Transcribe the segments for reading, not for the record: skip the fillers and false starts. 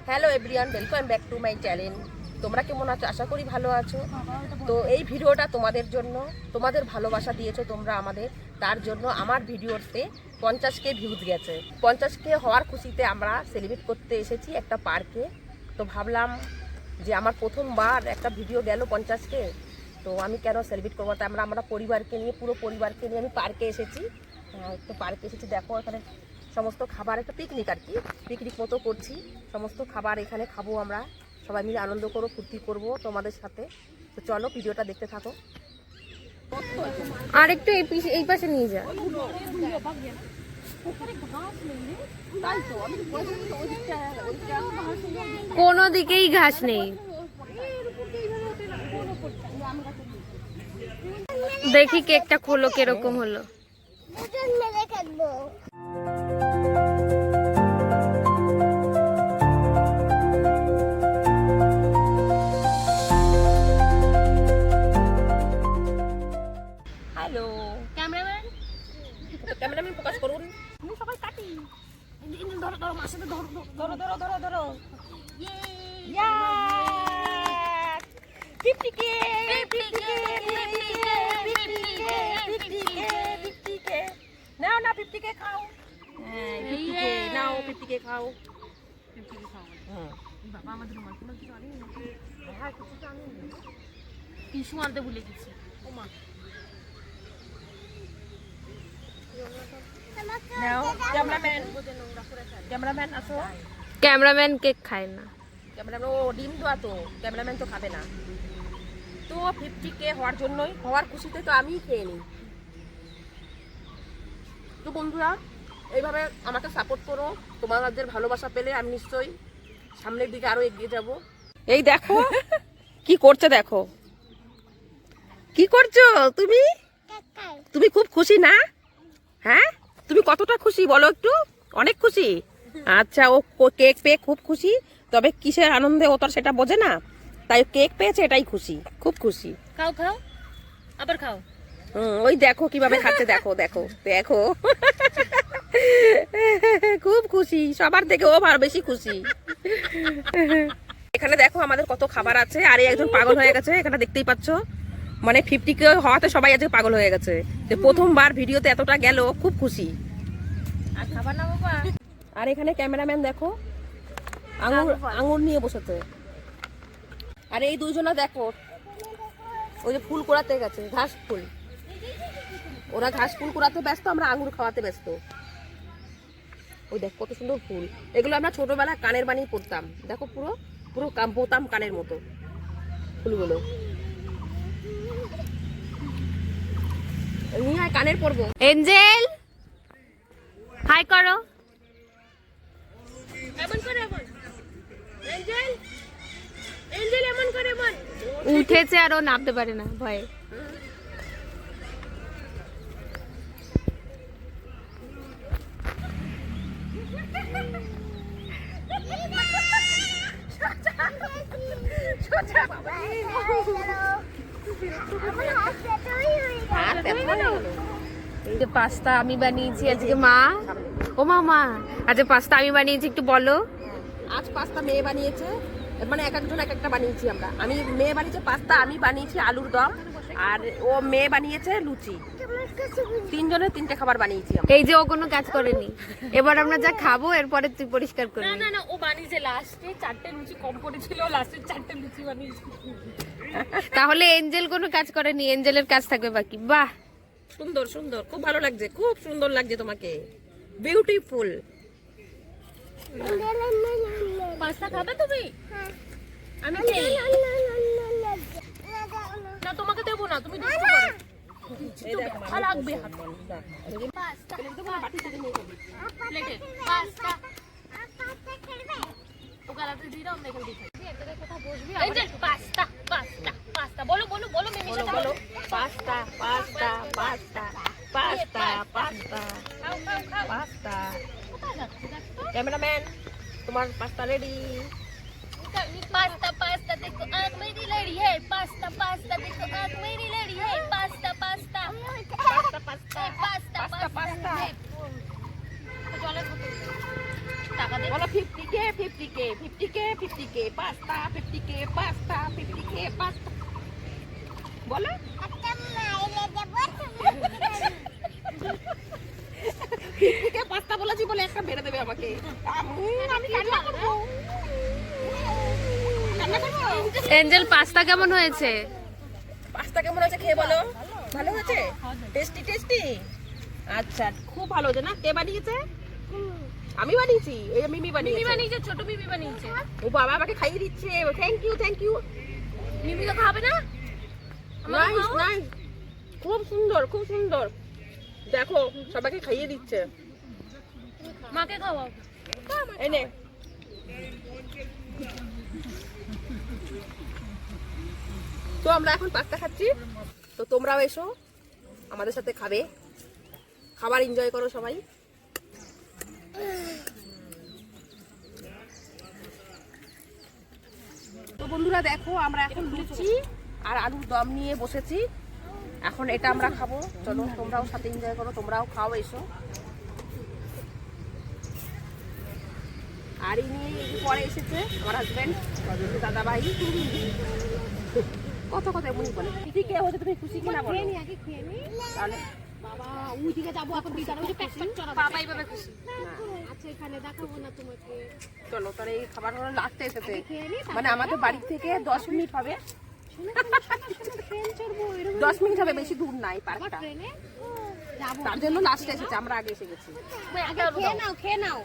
Hello everyone, welcome back to my channel. তোমরা কেমন আছো? আশা করি ভালো আছো। তো এই ভিডিওটা তোমাদের জন্য, তোমাদের ভালোবাসা দিয়েছো তোমরা আমাদের, তার জন্য আমার ভিডিওতে 50K ভিউজ গেছে। 50K হওয়ার খুশিতে আমরা সেলিব্রেট করতে এসেছি একটা পার্কে। তো ভাবলাম যে আমার প্রথমবার একটা ভিডিও গেল 50K, তো আমি কেন সেলিব্রেট করবো? তাই আমরা পরিবারকে নিয়ে, পুরো পরিবারকে নিয়ে আমি পার্কে এসেছি। তো পার্কে এসেছি, দেখো এখানে সমস্ত খাবার, একটা পিকনিক আর কি, পিকনিক মতো করছি। সমস্ত খাবার এখানে খাবো আমরা, সবাই মিলে আনন্দ করবো, ফুর্তি করবো তোমাদের সাথে। তো চলো ভিডিওটা দেখতে থাকো। আর একটু এই পাশে নিয়ে যা। কোনো দিকেই ঘাস নেই। দেখি কেকটা খোলো কিরকম হলো। হ্যালো ক্যামেরাম্যান, ক্যামেরাম্যান ফোকাস করুন। সবাই কাটি, ধরো ধরো, মার সাথে ধরো ধরো ধরো ধরো ধরো। 50K নাও না, 50K খাও। হ্যাঁ 50K নাও, 50K খাও। 50K খাও। হ্যাঁ বাবা, আমাদের মালগুলো কিছু আনি না। হ্যাঁ কিছু তো আনি না, টিস্যু আনতে ভুলে গেছি। ও মা, নাও। ক্যামেরাম্যান আসো। ক্যামেরাম্যান কেক খায় না। ক্যামেরাম্যান ও ডিম দেওয়া, তো ক্যামেরাম্যান তো খাবে না। তো 50K হওয়ার জন্যই, হওয়ার খুশিতে তো আমিই খেয়ে নিই। তো বন্ধুরা, এইভাবে আমাকে সাপোর্ট করো। তোমাদের ভালোবাসা পেলে আমি নিশ্চয়ই সামনের দিকে আরো এগিয়ে যাব। এই দেখো কি করছে, দেখো কি করছো তুমি। তুমি খুব খুশি না? হ্যাঁ, তুমি কতটা খুশি বলো একটু? অনেক খুশি। আচ্ছা, ও কেক পেয়ে খুব খুশি, তবে কিসের আনন্দে ও তো সেটা বোঝে না, তাই কেক পেয়েছে এটাই খুশি, খুব খুশি। খাও খাও, আবার খাও। ওই দেখো কিভাবে খাচ্ছে, দেখো দেখো দেখো খুব খুশি, সবার থেকে ও আর বেশি খুশি। এখানে দেখো আমাদের কত খাবার আছে, আর এই একজন পাগল হয়ে গেছে, এখানে দেখতেই পাচ্ছ। মানে 50K হওয়াতে সবাই আজকে পাগল হয়ে গেছে, যে প্রথমবার ভিডিওতে এতটা গেল, খুব খুশি। আর খাবার না বাবা। আর এখানে ক্যামেরাম্যান দেখো আঙুর নিয়ে বসেছে। আর এই দুইজনা দেখো, ওই যে ফুল কুড়াতে গেছে, ঘাস ফুল। ওরা ঘাস ফুল কুড়াতে ব্যস্ত, আমরা আঙুর খাওয়াতে ব্যস্ত। ওই দেখ কত সুন্দর ফুল, এগুলো আমরা ছোটবেলায় কানের বানিয়ে পড়তাম। দেখো পুরো পুরো বোতাম কানের মতো ফুলগুলো নিয়ে কানের পরবো। এঞ্জেল হাই করো। এমন করে বল, এঞ্জেল এঞ্জেল এমন করে বল। উঠেছে আর ও নামতে পারে না ভয়ে। পাস্তা আমি বানিয়েছি আজকে, মা। ও মা, আজকে পাস্তা আমি বানিয়েছি, একটু বলো। আজ পাস্তা মেয়ে বানিয়েছে, মানে এক একজন এক একটা বানিয়েছি আমরা। আমি মেয়ে বানিয়েছে পাস্তা, আমি বানিয়েছি আলুর দম, আর ও মেয়ে বানিয়েছে লুচি। তিনজনের তিনটে খাবার বানিয়েছি। এই যে ও কোনো কাজ করেনি, এবার আমরা যা খাবো এরপরে তুই পরিষ্কার করবি। না না না, ও বানিয়েছে লাস্টে 4টে লুচি কম পড়েছিল, লাস্টে 4টে লুচি বানিয়েছে। তাহলে এঞ্জেল কোনো কাজ করেনি, এঞ্জেলের কাজ থাকবে বাকি। বাহ, সুন্দর সুন্দর, খুব ভালো লাগছে, খুব সুন্দর লাগছে তোমাকে, বিউটিফুল। পাস্তা খাবে তুমি? আমি খেয়ে না, তোমাকে দেবো না, তুমি দুষ্টু করো। আর লাগবে হাত। পাস্তা প্লেটে পাস্তা ও গালাতে দিয়ে দাও, দেখে দিই। এটাকে কোথা বসবি? এই যে পাস্তা পাস্তা পাস্তা, বলো বলো বলো, মিমির সাথে বলো। Pasta pasta pasta pasta pasta খাও খাও খাও। পাস্তা। কোথায় যাচ্ছে দেখো? ক্যামেরাম্যান, তোমার পাস্তা রেডি। पास्ता पास्ता देखो आँख मेरी लड़ी है, पास्ता पास्ता देखो आँख मेरी लड़ी है, pasta pasta pasta pasta pasta pasta pasta. টাকা দে। বলো 50k 50k 50k 50k pasta 50k pasta 50k pasta বলো। 50k পাস্তা বলেছি বলে একটা বেড়ে দেবে আমাকে। আমি কান্না করবো। কান্না করবো। এঞ্জেল পাস্তা কেমন হয়েছে? পাস্তা কেমন হয়েছে খেয়ে বলো। ভালো হয়েছে? Tasty tasty. আচ্ছা খুব ভালো হয়েছে না? কে বানিয়েছে? আমি বানিয়েছি। এই মিমি মিমি বানিয়েছে। বানিয়েছে, ছোট মিমি বানিয়েছে। ও বাবা আমাকে খাইয়ে দিচ্ছে। Thank you thank you. Mimi তো খাবে না? Nice nice. খুব সুন্দর খুব সুন্দর। দেখো সবাইকে খাইয়ে দিচ্ছে। মাকে খাওয়াও। এই নে। তো আমরা এখন পাস্তা খাচ্ছি। তো তোমরাও এসো আমাদের সাথে খাবে, খাবার এনজয় করো সবাই। তো বন্ধুরা দেখো আমরা এখন লুচি আর আলুর দম নিয়ে বসেছি। এখন এটা আমরা খাবো। চলো তোমরাও সাথে এনজয় করো, তোমরাও খাও এসো। আর এই নিয়ে একটু পরে এসেছে আমার হাজবেন্ড, দাদা ভাই। কত কথা এমনি বলে। ঠিক হচ্ছে, তুমি খুশি কিনা বলো। আগে খেয়ে নি। তাহলে বাবা ওই দিকে যাবো এখন, বিছানা ওই যে প্যাক প্যাক চড়াবে। বাবা এইভাবে খুশি। আচ্ছা এখানে দেখাবো না তোমাকে। চলো তাহলে এই খাবারগুলো লাস্টে এসেছে। খেয়ে নি। মানে আমাদের বাড়ি থেকে 10 মিনিট হবে। ট্রেন চড়বো, 10 মিনিট হবে, বেশি দূর নাই পার্কটা। ট্রেনে যাবো। তার জন্য লাস্টে এসেছে, আমরা আগে এসে গেছি। আগে খেয়ে নাও, খেয়ে নাও।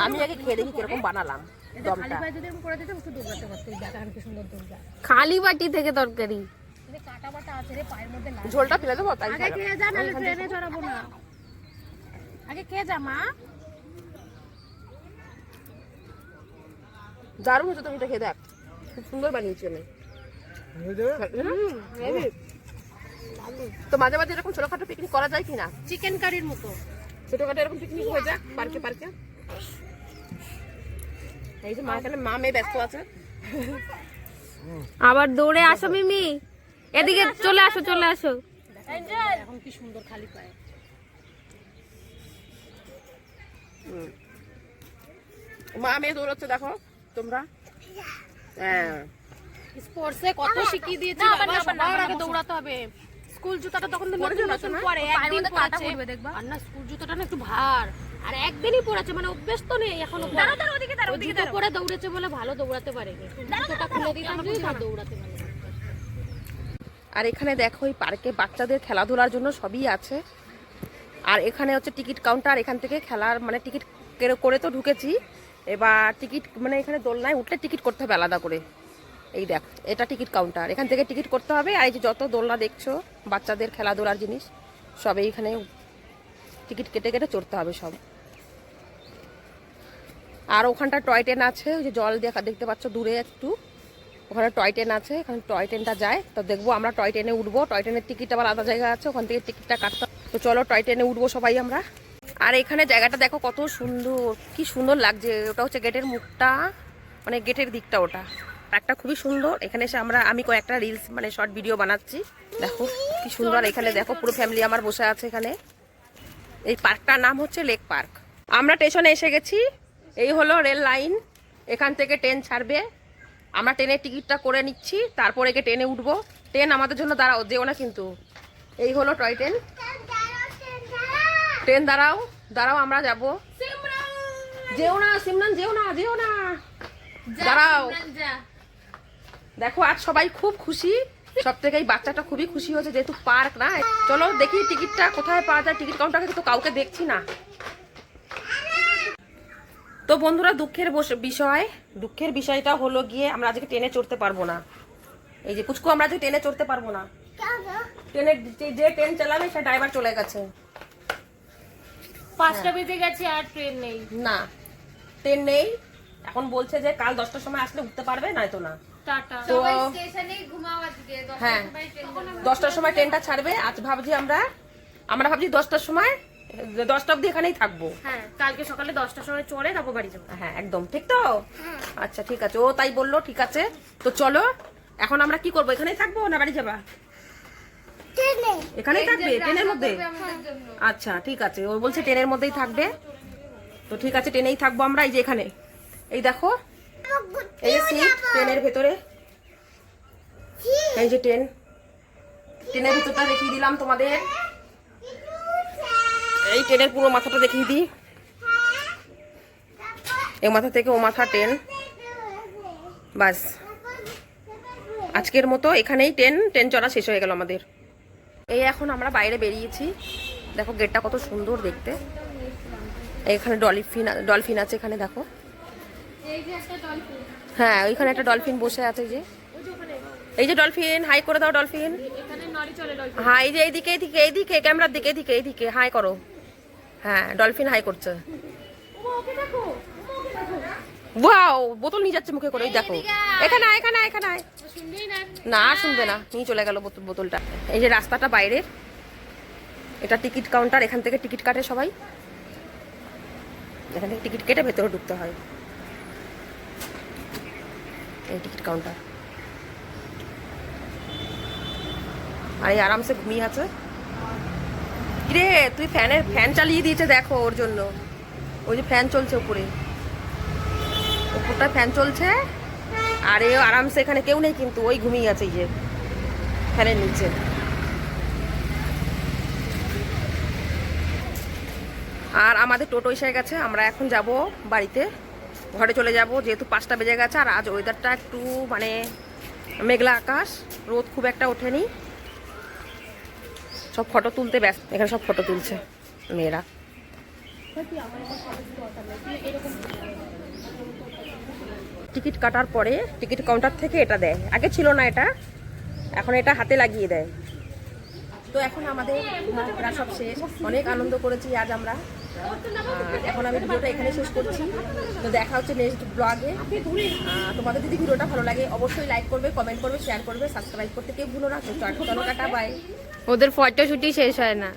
আমি আগে খেয়ে দেখি কিরকম বানালাম দমটা। যদি এরকম করে দিতে একটু দৌড়াতে পারতো। দেখা কি সুন্দর দৌড়া। খালি বাটি থেকে তরকারি। কাটা বাটা আছে রে পায়ের মধ্যে। ঝোলটা ফেলে দেবো তাই আগে খেয়ে যা, নাহলে ট্রেনে চড়াবো না। আগে খেয়ে যা মা। দারুণ হচ্ছে, তুমি এটা খেয়ে দেখ, খুব সুন্দর বানিয়েছি আমি। তো মাঝে মাঝে এরকম ছোটখাটো পিকনিক করা যায় কিনা? চিকেন কারির মতো ছোটখাটো এরকম পিকনিক হয়ে যাক পার্কে পার্কে। এই যে মা এখানে মা মেয়ে ব্যস্ত আছে। আবার দৌড়ে আসো মিমি, এদিকে চলে আসো চলে আসো। এখন কি সুন্দর খালি পায়ে। মা মেয়ে দৌড়াচ্ছে দেখো তোমরা। হ্যাঁ স্পোর্টসে কত শিখিয়ে দিয়েছে বাবা, সবার আগে দৌড়াতে হবে। স্কুল জুতাটা তখন তো নতুন নতুন পরে, একদিন পড়াচ্ছে। আর না স্কুল জুতাটা না একটু ভার, আর একদিনই পড়াচ্ছে, মানে অভ্যেস তো নেই এখনো। ওদিকে পরে দৌড়েছে বলে ভালো দৌড়াতে পারেনি। জুতোটা খুলে দিতাম যদি না দৌড়াতে পারে। আর এখানে দেখো এই পার্কে বাচ্চাদের খেলাধুলার জন্য সবই আছে। আর এখানে হচ্ছে টিকিট কাউন্টার, এখান থেকে খেলার মানে টিকিট করে তো ঢুকেছি। এবার টিকিট মানে এখানে দোলনায় উঠলে টিকিট করতে হবে আলাদা করে। এই দেখো এটা টিকিট কাউন্টার, এখান থেকে টিকিট করতে হবে। আর এই যে যত দোলনা দেখছো বাচ্চাদের খেলাধুলার জিনিস সব এইখানে টিকিট কেটে কেটে চড়তে হবে সব। আর ওখানটা টয় ট্রেন আছে, ওই যে জল দেখতে পাচ্ছ দূরে একটু, ওখানে টয় ট্রেন আছে। এখানে টয় ট্রেনটা যায়, তো দেখবো আমরা টয় ট্রেনে উঠবো। টয় ট্রেনের টিকিট আবার আলাদা জায়গা আছে, ওখান থেকে টিকিটটা কাটতে। তো চলো টয় ট্রেনে উঠবো সবাই আমরা। আর এখানে জায়গাটা দেখো কত সুন্দর, কি সুন্দর লাগছে। ওটা হচ্ছে গেটের মুখটা, মানে গেটের দিকটা ওটা একটা খুবই সুন্দর। এখানে এসে আমি কয়েকটা রিলস মানে শর্ট ভিডিও বানাচ্ছি। দেখো কি সুন্দর। এখানে দেখো পুরো ফ্যামিলি আমার বসে আছে এখানে। এই পার্কটার নাম হচ্ছে লেক পার্ক। আমরা স্টেশনে এসে গেছি, এই হলো রেল লাইন। এখান থেকে ট্রেন ছাড়বে, আমরা ট্রেনের টিকিটটা করে নিচ্ছি, তারপরে গিয়ে ট্রেনে উঠবো। ট্রেন আমাদের জন্য দাঁড়াও, যেও না কিন্তু। এই হলো টয় ট্রেন। ট্রেন দাঁড়াও দাঁড়াও, আমরা যাবো। যেও না সিমরান, যেও না যেও না, দাঁড়াও। দেখো আজ সবাই খুব খুশি, সব থেকে এই বাচ্চাটা খুবই খুশি হয়েছে যেহেতু পার্ক না। চলো দেখি টিকিটটা কোথায় পাওয়া যায়। টিকিট কাউন্টারে তো কাউকে দেখছি না। তো বন্ধুরা দুঃখের বিষয়টা হলো গিয়ে আমরা আজকে ট্রেনে চড়তে পারবো না। এই যে পুচকু, আমরা আজকে ট্রেনে চড়তে পারবো না। ট্রেনের যে ট্রেন চালাবে সে ড্রাইভার চলে গেছে। 5টা বেজে গেছে আর ট্রেন নেই। না ট্রেন নেই, এখন বলছে যে কাল 10টার সময় আসলে উঠতে পারবে, নয়তো না। টাটা। তো হ্যাঁ 10টার সময় ট্রেনটা ছাড়বে। আজ ভাবছি আমরা ভাবছি 10টার সময় 10টা অবধি এখানেই থাকবো। হ্যাঁ কালকে সকালে 10টার সময় চড়ে তারপর বাড়ি যাবো। হ্যাঁ একদম ঠিক তো। আচ্ছা ঠিক আছে, ও তাই বললো, ঠিক আছে। তো চলো এখন আমরা কি করবো, এখানেই থাকবো না বাড়ি যাবা? এখানেই থাকবে ট্রেনের মধ্যে? আচ্ছা ঠিক আছে, ও বলছে ট্রেনের মধ্যেই থাকবে। তো ঠিক আছে, ট্রেনেই থাকবো আমরা। এই যে এখানে এই দেখো, এই যে সিট ট্রেনের ভেতরে, এই যে ট্রেনের ভিতরটা দেখিয়ে দিলাম তোমাদের। এই ট্রেনের পুরো মাথাটা দেখিয়ে দিই, এই মাথা থেকে ও মাথা ট্রেন। বাস, আজকের মতো এখানেই ট্রেন চড়া শেষ হয়ে গেল আমাদের। এই এখন আমরা বাইরে বেরিয়েছি, দেখো গেটটা কত সুন্দর দেখতে। এখানে ডলফিন আছে, এখানে দেখো। হ্যাঁ, ওইখানে একটা ডলফিন বসে আছে। এই যে ডলফিন, হাই করে দাও ডলফিন। হ্যাঁ, এই যে এইদিকে এইদিকে এইদিকে ক্যামেরার দিকে, এইদিকে এইদিকে হাই করো। হ্যাঁ, ডলফিন হাই করছে। ওয়াও, বোতল নিয়ে যাচ্ছে মুখে করে। এই দেখো, এখানে এখানে এখানে না, শুনবে না, নিয়ে চলে গেল বোতলটা। এই যে রাস্তাটা বাইরের, এটা টিকিট কাউন্টার, এখান থেকে টিকিট কাটে সবাই। এখান থেকে টিকিট কেটে ভেতরে ঢুকতে হয়। এই টিকিট কাউন্টার। আর এই আরামসে ঘুমিয়ে আছে। কিরে তুই ফ্যান চালিয়ে দিয়েছে দেখো ওর জন্য। ওই যে ফ্যান চলছে উপরে, উপরটা ফ্যান চলছে। আর এ আরামসে, এখানে কেউ নেই কিন্তু, ওই ঘুমিয়ে আছে এই যে ফ্যানের নিচে। আর আমাদের টোটো এসে গেছে, আমরা এখন যাব বাড়িতে, ঘরে চলে যাব, যেহেতু 5টা বেজে গেছে। আর আজ ওয়েদারটা একটু মানে মেঘলা আকাশ, রোদ খুব একটা ওঠেনি। সব ফটো তুলতে ব্যস্ত, এখানে সব ফটো তুলছে মেয়েরা। টিকিট কাটার পরে টিকিট কাউন্টার থেকে এটা দেয়, আগে ছিল না এটা, এখন এটা হাতে লাগিয়ে দেয়। তো এখন আমাদের ঘোরাফেরা সব শেষ, অনেক আনন্দ করেছি আজ আমরা। এখন আমি ভিডিওটা এখানে শেষ করছি। তো দেখা হচ্ছে নেক্সট ব্লগে। তোমাদের যদি ভিডিওটা ভালো লাগে অবশ্যই লাইক করবে, কমেন্ট করবে, শেয়ার করবে, সাবস্ক্রাইব করতে কেউ ভুলো না। তো চলো টাটা, বাই। ওদের ফটো শুটই শেষ হয় না।